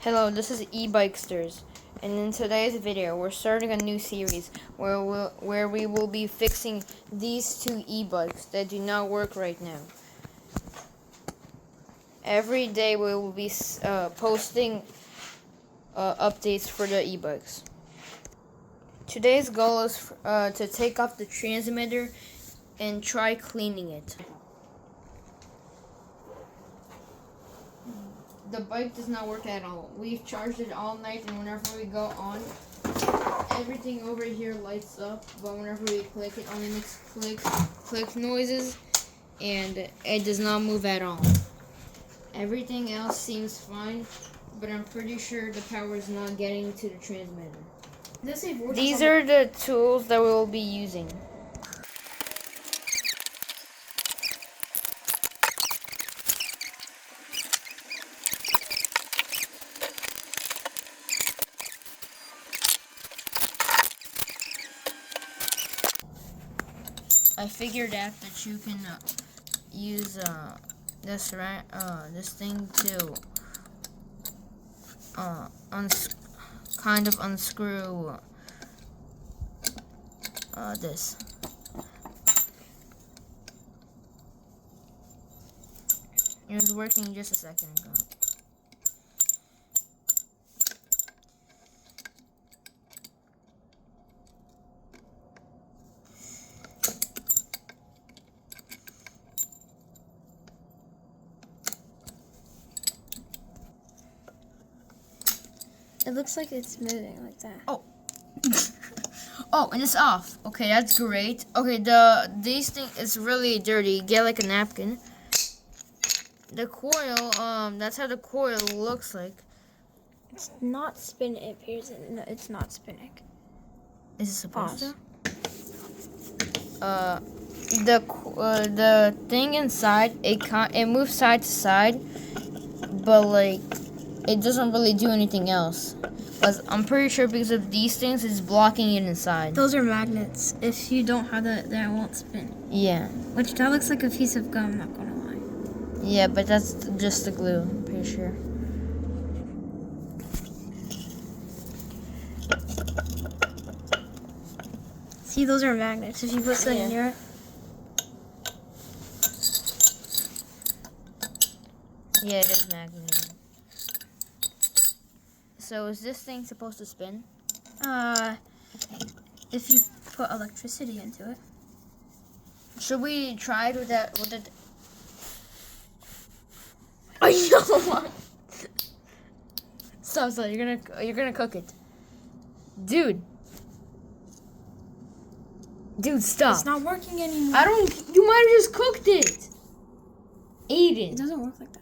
Hello, this is eBikesters, and in today's video, we're starting a new series where we will be fixing these two e-bikes that do not work right now. Every day we will be posting updates for the e-bikes. Today's goal is to take off the transmitter and try cleaning it. The bike does not work at all. We've charged it all night, and whenever we go on, everything over here lights up, but whenever we click, it only makes click noises, and it does not move at all. Everything else seems fine, but I'm pretty sure the power is not getting to the transmitter. These are the tools that we will be using. I figured out that you can use this thing to kind of unscrew this. It was working just a second ago. It looks like it's moving like that. Oh. Oh, and it's off. Okay, that's great. Okay, these thing is really dirty. Get like a napkin. The coil, that's how the coil looks like. It's not spinning. It appears no, it's not spinning. Is it supposed Pause. to? The thing inside, it moves side to side, but like it doesn't really do anything else. But I'm pretty sure because of these things, it's blocking it inside. Those are magnets. If you don't have that, then it won't spin. Yeah. Which that looks like a piece of gum. Not gonna lie. Yeah, but that's just the glue. I'm pretty sure. See, those are magnets. If you put something near it. Yeah, it is magnetism. So is this thing supposed to spin? If you put electricity into it. Should we try it with that? With it? Oh, you know what? Stop! You're gonna cook it, dude. Dude, stop! It's not working anymore. You might have just cooked it. Aiden. It doesn't work like that.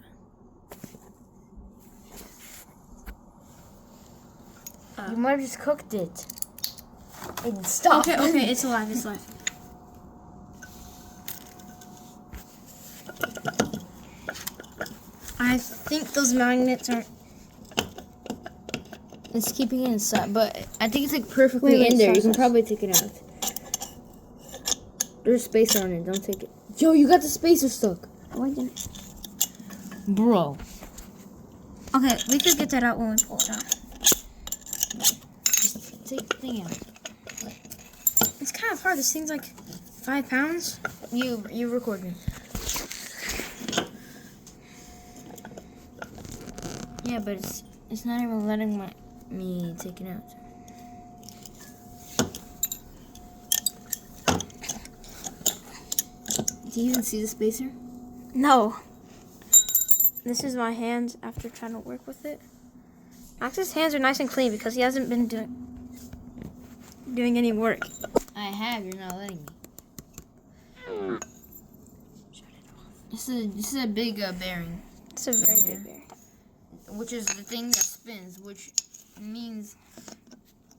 You might have just cooked it. Aiden, stop. Okay, it's alive. It's alive. I think those magnets are. It's keeping it inside, but I think it's like perfectly Wait, in there. stop, You can stop. probably take it out. There's a spacer on it. Don't take it. Yo, you got the spacer stuck. Why didn't? Bro. Okay, we could get that out when we pull it out. Just take the thing out. It's kind of hard. This thing's like 5 pounds. You record me. Yeah, but it's not even letting me take it out. Do you even see the spacer? No. This is my hands after trying to work with it. Max's hands are nice and clean because he hasn't been doing any work. I have. You're not letting me. Shut it off. This is a big bearing, It's a very big bear. which is the thing that spins, which means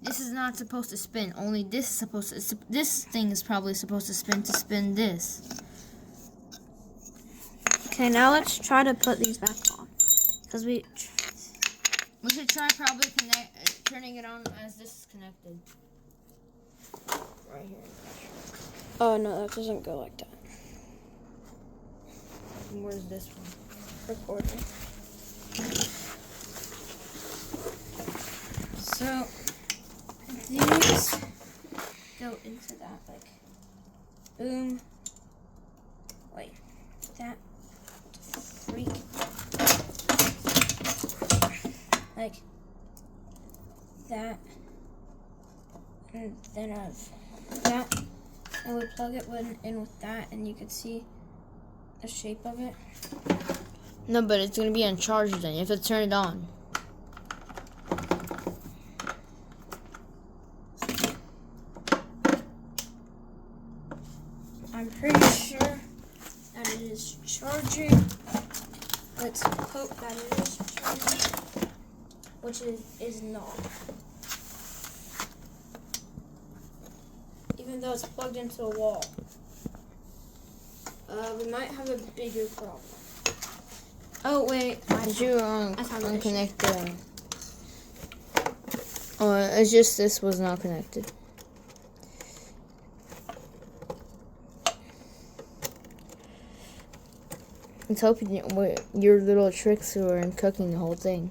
this is not supposed to spin. Only this is supposed to. This thing is probably supposed to spin this. Okay, now let's try to put these back on. Because We should try probably turning it on as this is connected. Right here. Oh no, that doesn't go like that. And where's this one? Recording. just go into that, like, boom. Wait, that freak. Like that, and then that, and we plug it in with that, and you can see the shape of it. No, but it's gonna be on charge then. You have to turn it on. I'm pretty sure that it is charging. Let's hope that it is charging, which is not. Even though it's plugged into a wall. We might have a bigger problem. Oh wait, Did you That's how it is. unconnect the? Oh, it's just this was not connected. Let's hope your little tricks were in cooking the whole thing.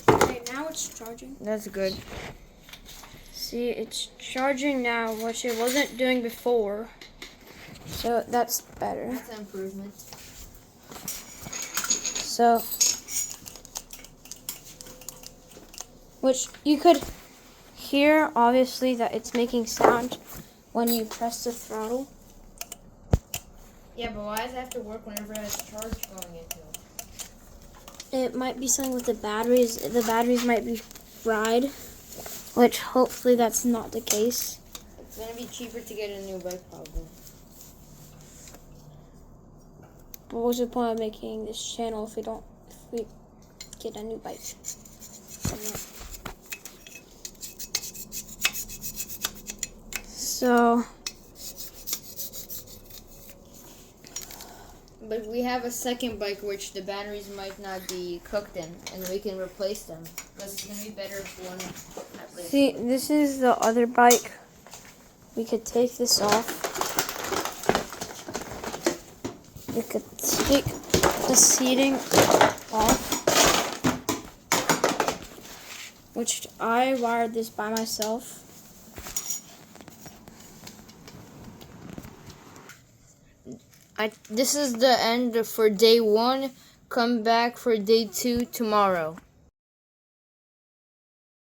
Okay, now it's charging. That's good. See, it's charging now, which it wasn't doing before. So that's better. That's an improvement. So, which you could hear, obviously, that it's making sound when you press the throttle. Yeah, but why does it have to work whenever it has charge going into it? It might be something with the batteries. The batteries might be fried, which hopefully that's not the case. It's gonna be cheaper to get a new bike, probably. But what's the point of making this channel if we get a new bike? So, But we have a second bike which the batteries might not be cooked in, and we can replace them. Because it's gonna be better if one. see, this is the other bike. We could take this off. We could take the seating off, which I wired this by myself. This is the end for day 1. Come back for day 2 tomorrow.